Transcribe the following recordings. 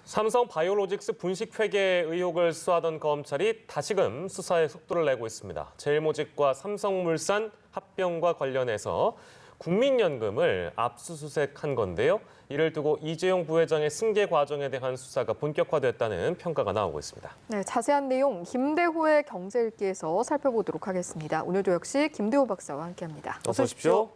삼성 바이오로직스 분식회계 의혹을 수사하던 검찰이 다시금 수사에 속도를 내고 있습니다. 제일모직과 삼성물산 합병과 관련해서 국민연금을 압수수색한 건데요. 이를 두고 이재용 부회장의 승계 과정에 대한 수사가 본격화됐다는 평가가 나오고 있습니다. 네, 자세한 내용 김대호의 경제읽기에서 살펴보도록 하겠습니다. 오늘도 역시 김대호 박사와 함께합니다. 어서 오십시오.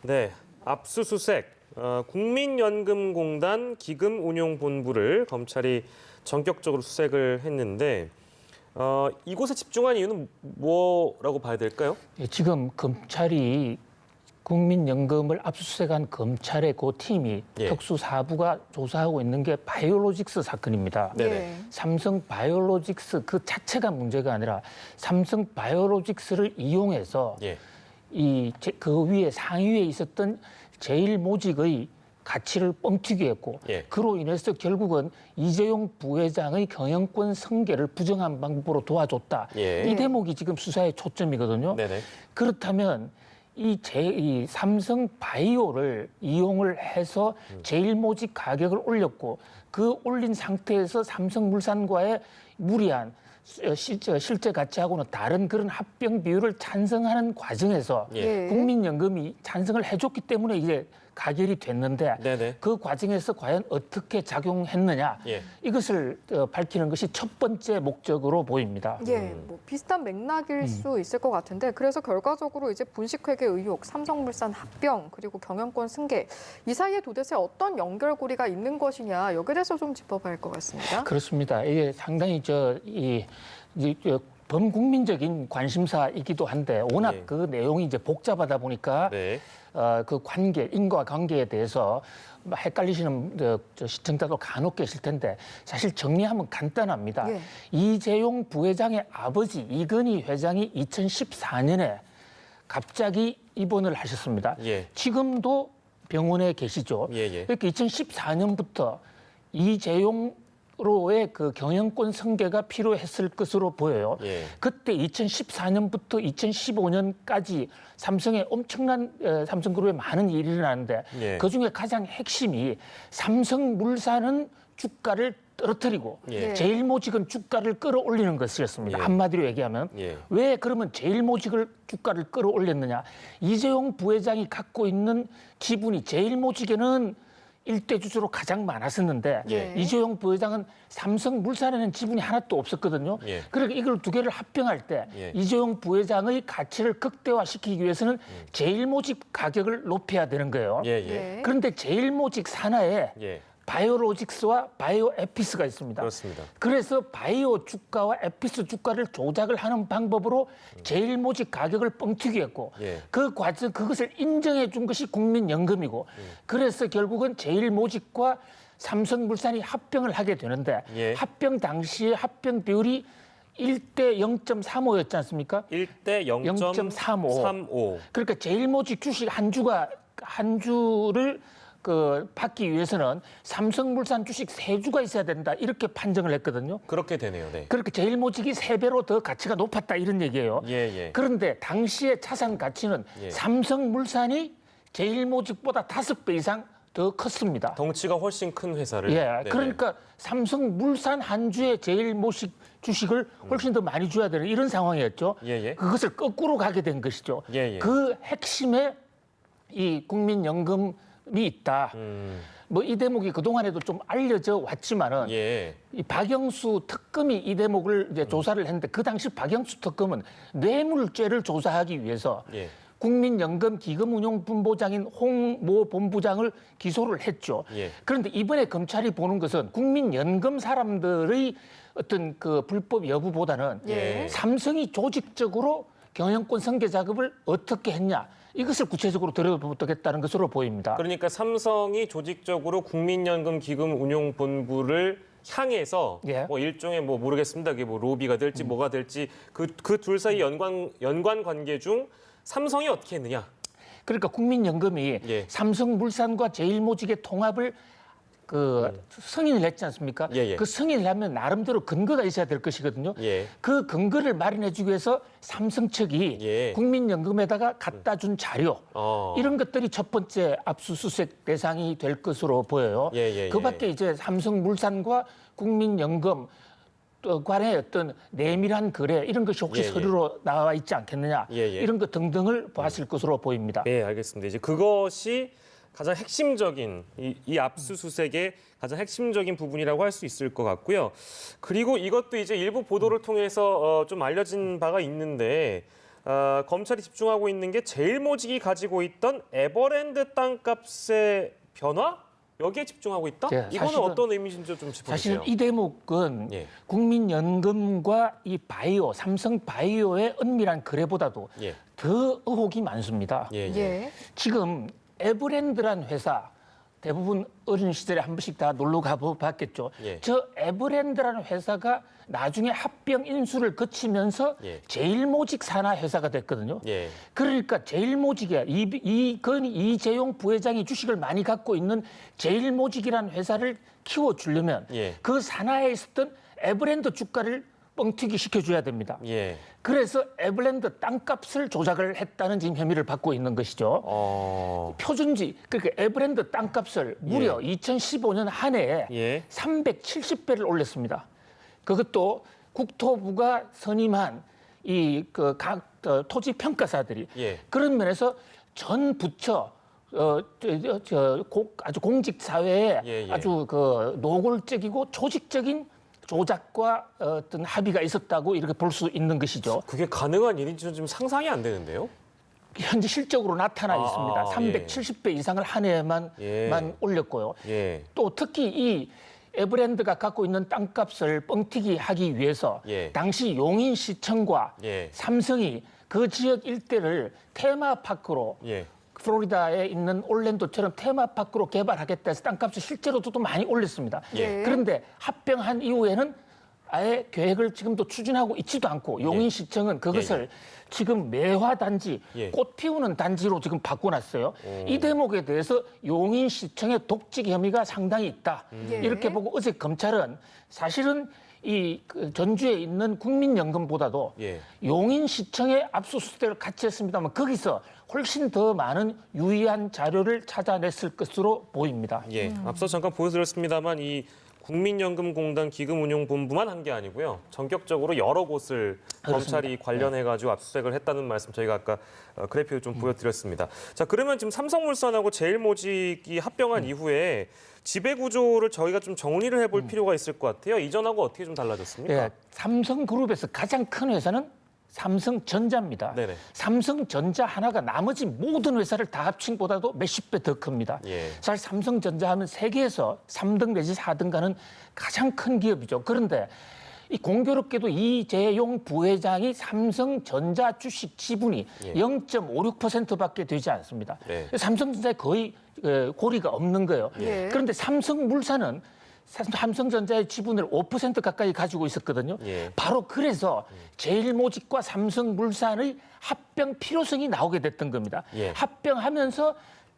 네, 압수수색. 국민연금공단 기금운용본부를 검찰이 전격적으로 수색을 했는데 이곳에 집중한 이유는 뭐라고 봐야 될까요? 지금 검찰이 국민연금을 압수수색한 검찰의 그 팀이 특수사부가 조사하고 있는 게 바이오로직스 사건입니다. 네네. 삼성 바이오로직스 그 자체가 문제가 아니라 삼성 바이오로직스를 이용해서 그 위에 상위에 있었던 제일모직의 가치를 뻥튀기 했고 그로 인해서 결국은 이재용 부회장의 경영권 승계를 부정한 방법으로 도와줬다. 이 대목이 지금 수사의 초점이거든요. 네네. 그렇다면 이 삼성 바이오를 이용을 해서 제일모직 가격을 올렸고 그 올린 상태에서 삼성물산과의 무리한 실제 가치하고는 다른 그런 합병 비율을 찬성하는 과정에서 국민연금이 찬성을 해줬기 때문에 이제 가결이 됐는데 그 과정에서 과연 어떻게 작용했느냐 이것을 밝히는 것이 첫 번째 목적으로 보입니다. 뭐 비슷한 맥락일 수 있을 것 같은데 그래서 결과적으로 이제 분식회계 의혹, 삼성물산 합병 그리고 경영권 승계 이 사이에 도대체 어떤 연결고리가 있는 것이냐 여기에 대해서 좀 짚어봐야 할 것 같습니다. 그렇습니다. 이게 상당히 범국민적인 관심사이기도 한데 워낙 그 내용이 이제 복잡하다 보니까 그 관계, 인과관계에 대해서 헷갈리시는 시청자도 간혹 계실 텐데 사실 정리하면 간단합니다. 이재용 부회장의 아버지 이건희 회장이 2014년에 갑자기 입원을 하셨습니다. 지금도 병원에 계시죠. 그러니까 2014년부터 이재용로의 그 경영권 승계가 필요했을 것으로 보여요. 그때 2014년부터 2015년까지 삼성에 엄청난 삼성그룹에 많은 일이 일어나는데 그중에 가장 핵심이 삼성물산은 주가를 떨어뜨리고 제일모직은 주가를 끌어올리는 것이었습니다. 한마디로 얘기하면 왜 그러면 제일모직을 주가를 끌어올렸느냐. 이재용 부회장이 갖고 있는 지분이 제일모직에는 일대 주주로 가장 많았었는데 이재용 부회장은 삼성물산에는 지분이 하나도 없었거든요. 그러니까 이걸 두 개를 합병할 때 이재용 부회장의 가치를 극대화시키기 위해서는 제일모직 가격을 높여야 되는 거예요. 그런데 제일모직 산하에 바이오로직스와 바이오에피스가 있습니다. 그렇습니다. 그래서 바이오 주가와 에피스 주가를 조작을 하는 방법으로 제일모직 가격을 뻥튀기 했고 그 과정 그것을 인정해 준 것이 국민연금이고 그래서 결국은 제일모직과 삼성물산이 합병을 하게 되는데 합병 당시에 합병 비율이 1대 0.35였지 않습니까? 1대 0.35. 그러니까 제일모직 주식 한 주를 받기 위해서는 삼성물산 주식 3주가 있어야 된다 이렇게 판정을 했거든요. 그렇게 되네요. 그렇게 제일모직이 3배로 더 가치가 높았다 이런 얘기예요. 그런데 당시의 자산 가치는 삼성물산이 제일모직보다 5배 이상 더 컸습니다. 덩치가 훨씬 큰 회사를. 그러니까 삼성물산 한 주의 제일모직 주식을 훨씬 더 많이 줘야 되는 이런 상황이었죠. 그것을 거꾸로 가게 된 것이죠. 그 핵심에 이 국민연금 이 있다. 뭐 이 대목이 그동안에도 좀 알려져 왔지만은 이 박영수 특검이 이 대목을 이제 조사를 했는데 그 당시 박영수 특검은 뇌물죄를 조사하기 위해서 국민연금 기금운용본부장인 홍모 본부장을 기소를 했죠. 그런데 이번에 검찰이 보는 것은 국민연금 사람들의 어떤 그 불법 여부보다는 삼성이 조직적으로 경영권 승계 작업을 어떻게 했냐. 이것을 구체적으로 들여다보겠다는 것으로 보입니다. 그러니까 삼성이 조직적으로 국민연금 기금운용본부를 향해서 뭐 일종의 뭐 모르겠습니다. 그게 뭐 로비가 될지 뭐가 될지 그 둘 사이 연관 관계 중 삼성이 어떻게 했느냐? 그러니까 국민연금이 삼성물산과 제일모직의 통합을 승인을 했지 않습니까? 예. 그 승인을 하면 나름대로 근거가 있어야 될 것이거든요. 예. 그 근거를 마련해주기 위해서 삼성 측이 국민연금에다가 갖다 준 자료 이런 것들이 첫 번째 압수수색 대상이 될 것으로 보여요. 그 밖에 이제 삼성물산과 국민연금 간의 어떤 내밀한 거래 이런 것이 혹시 서류로 나와 있지 않겠느냐 이런 것 등등을 봤을 것으로 보입니다. 네, 알겠습니다. 이제 그것이 가장 핵심적인 이 압수수색의 가장 핵심적인 부분이라고 할 수 있을 것 같고요. 그리고 이것도 이제 일부 보도를 통해서 좀 알려진 바가 있는데 검찰이 집중하고 있는 게 제일모직이 가지고 있던 에버랜드 땅값의 변화? 여기에 집중하고 있다? 이거는 어떤 의미인지 좀 짚어주세요. 사실은 이 대목은 국민연금과 이 바이오, 삼성 바이오의 은밀한 거래보다도 더 의혹이 많습니다. 지금 에버랜드란 회사 대부분 어린 시절에 한 번씩 다 놀러 가봤겠죠. 저 에버랜드라는 회사가 나중에 합병 인수를 거치면서 제일모직 산하 회사가 됐거든요. 그러니까 제일모직에 이재용 부회장이 주식을 많이 갖고 있는 제일모직이라는 회사를 키워주려면 그 산하에 있었던 에버랜드 주가를 뻥튀기 시켜줘야 됩니다. 그래서 에버랜드 땅값을 조작을 했다는 지금 혐의를 받고 있는 것이죠. 표준지, 그러니까 에버랜드 땅값을 무려 2015년 한 해에 370배를 올렸습니다. 그것도 국토부가 선임한 각 토지 평가사들이 그런 면에서 전 부처 아주 공직 사회에 아주 노골적이고 조직적인 조작과 어떤 합의가 있었다고 이렇게 볼 수 있는 것이죠. 그게 가능한 일인지는 좀 상상이 안 되는데요. 현재 실적으로 나타나 있습니다. 370배 이상을 한 해에만 올렸고요. 또 특히 이 에버랜드가 갖고 있는 땅값을 뻥튀기 하기 위해서 당시 용인시청과 삼성이 그 지역 일대를 테마파크로 플로리다에 있는 올랜도처럼 테마파크로 개발하겠다 해서 땅값을 실제로도 또 많이 올렸습니다. 그런데 합병한 이후에는 아예 계획을 지금도 추진하고 있지도 않고 용인시청은 그것을 지금 매화단지, 꽃 피우는 단지로 지금 바꿔놨어요. 이 대목에 대해서 용인시청의 독직 혐의가 상당히 있다. 이렇게 보고 어제 검찰은 사실은 이 전주에 있는 국민연금보다도 용인시청의 압수수색을 같이 했습니다만 거기서 훨씬 더 많은 유의한 자료를 찾아냈을 것으로 보입니다. 앞서 잠깐 보여드렸습니다만 이 국민연금공단 기금운용본부만 한 게 아니고요. 전격적으로 여러 곳을 검찰이 관련해가지고 압수수색을 했다는 말씀 저희가 아까 그래픽을 좀 보여드렸습니다. 자, 그러면 지금 삼성물산하고 제일모직이 합병한 이후에 지배구조를 저희가 좀 정리를 해볼 필요가 있을 것 같아요. 이전하고 어떻게 좀 달라졌습니까? 삼성그룹에서 가장 큰 회사는 삼성전자입니다. 삼성전자 하나가 나머지 모든 회사를 다 합친 보다도 몇십 배 더 큽니다. 사실 삼성전자 하면 세계에서 3등 내지 4등 가는 가장 큰 기업이죠. 그런데 이 공교롭게도 이재용 부회장이 삼성전자 주식 지분이 0.56%밖에 되지 않습니다. 삼성전자에 거의 고리가 없는 거예요. 그런데 삼성물산은 삼성전자의 지분을 5% 가까이 가지고 있었거든요. 바로 그래서 제일모직과 삼성물산의 합병 필요성이 나오게 됐던 겁니다. 합병하면서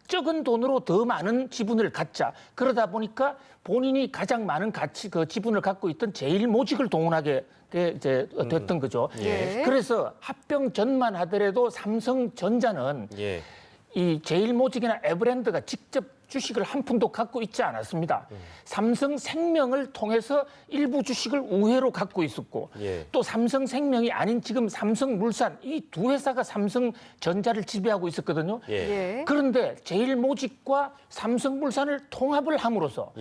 적은 돈으로 더 많은 지분을 갖자. 그러다 보니까 본인이 가장 많은 지분을 갖고 있던 제일모직을 동원하게 됐던 거죠. 그래서 합병 전만 하더라도 삼성전자는 이 제일모직이나 에버랜드가 직접 주식을 한 푼도 갖고 있지 않았습니다. 삼성생명을 통해서 일부 주식을 우회로 갖고 있었고 또 삼성생명이 아닌 지금 삼성물산 이 두 회사가 삼성전자를 지배하고 있었거든요. 그런데 제일모직과 삼성물산을 통합을 함으로써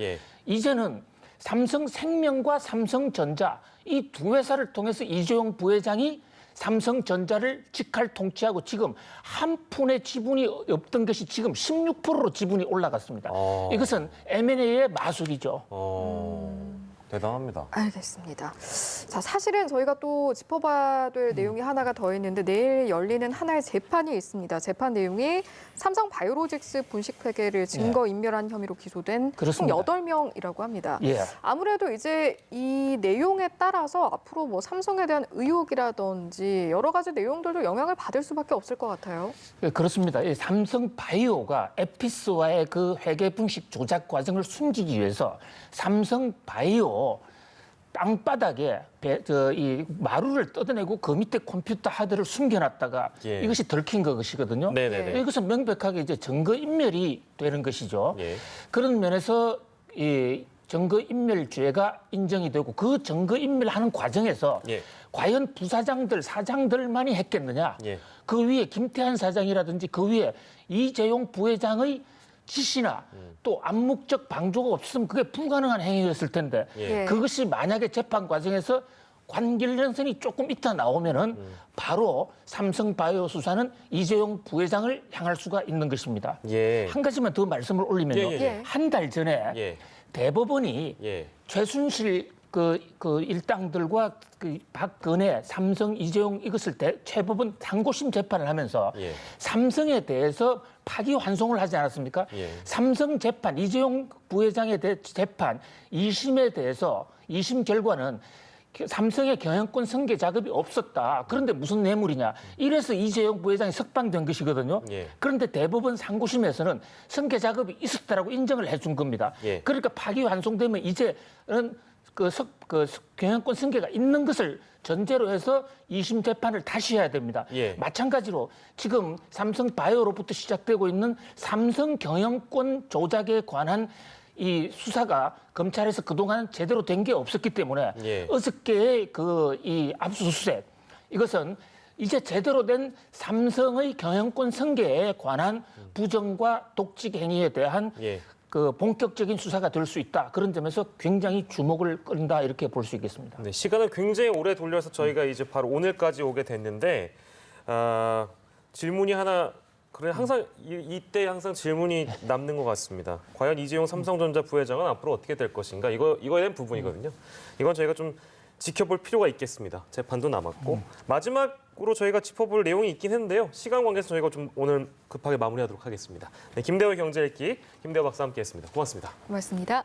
이제는 삼성생명과 삼성전자 이 두 회사를 통해서 이재용 부회장이 삼성전자를 직할 통치하고 지금 한 푼의 지분이 없던 것이 지금 16%로 지분이 올라갔습니다. 이것은 M&A의 마술이죠. 대단합니다. 알겠습니다. 자, 사실은 저희가 또 짚어봐야 될 내용이 하나가 더 있는데 내일 열리는 하나의 재판이 있습니다. 재판 내용이 삼성 바이오로직스 분식회계를 증거인멸한 혐의로 기소된 총 그렇습니다. 8명이라고 합니다. 예. 아무래도 이제 이 내용에 따라서 앞으로 뭐 삼성에 대한 의혹이라든지 여러 가지 내용들도 영향을 받을 수밖에 없을 것 같아요. 예, 그렇습니다. 이 삼성 바이오가 에피스와의 그 회계 분식 조작 과정을 숨기기 위해서 삼성 바이오 땅바닥에 이 마루를 뜯어내고 그 밑에 컴퓨터 하드를 숨겨놨다가 예. 이것이 들킨 것이거든요. 네네네. 이것은 명백하게 이제 증거인멸이 되는 것이죠. 예. 그런 면에서 이 증거인멸죄가 인정이 되고 그 증거인멸하는 과정에서 예. 과연 부사장들, 사장들만이 했겠느냐. 예. 그 위에 김태한 사장이라든지 그 위에 이재용 부회장의 지시나 또 암묵적 방조가 없으면 그게 불가능한 행위였을 텐데 예. 그것이 만약에 재판 과정에서 관계연성이 조금 있다 나오면은 바로 삼성바이오 수사는 이재용 부회장을 향할 수가 있는 것입니다. 예. 한 가지만 더 말씀을 올리면요. 예, 예, 예. 한 달 전에 예. 대법원이 예. 최순실 그 일당들과 그 박근혜, 삼성, 이재용 이것을 최법원 상고심 재판을 하면서 예. 삼성에 대해서 파기환송을 하지 않았습니까? 예. 삼성 재판, 이재용 부회장에 대해 재판 2심에 대해서 2심 결과는 삼성의 경영권 승계 작업이 없었다. 그런데 무슨 뇌물이냐? 이래서 이재용 부회장이 석방된 것이거든요. 예. 그런데 대법원 상고심에서는 승계 작업이 있었다라고 인정을 해준 겁니다. 예. 그러니까 파기환송되면 이제는 경영권 승계가 있는 것을 전제로 해서 2심 재판을 다시 해야 됩니다. 예. 마찬가지로 지금 삼성바이오로부터 시작되고 있는 삼성 경영권 조작에 관한 이 수사가 검찰에서 그동안 제대로 된 게 없었기 때문에 예. 어저께의 이 압수수색 이것은 이제 제대로 된 삼성의 경영권 승계에 관한 부정과 독직 행위에 대한 예. 그 본격적인 수사가 될 수 있다. 그런 점에서 굉장히 주목을 끈다 이렇게 볼 수 있겠습니다. 네, 시간을 굉장히 오래 돌려서 저희가 이제 바로 오늘까지 오게 됐는데 질문이 하나 그래 항상 이때 항상 질문이 남는 것 같습니다. 과연 이재용 삼성전자 부회장은 앞으로 어떻게 될 것인가? 이거에 대한 부분이거든요. 이건 저희가 좀 지켜볼 필요가 있겠습니다. 재판도 남았고 마지막으로 저희가 짚어볼 내용이 있긴 했는데요. 시간 관계에서 저희가 좀 오늘 급하게 마무리하도록 하겠습니다. 네, 김대호 경제읽기 김대호 박사와 함께했습니다. 고맙습니다. 고맙습니다.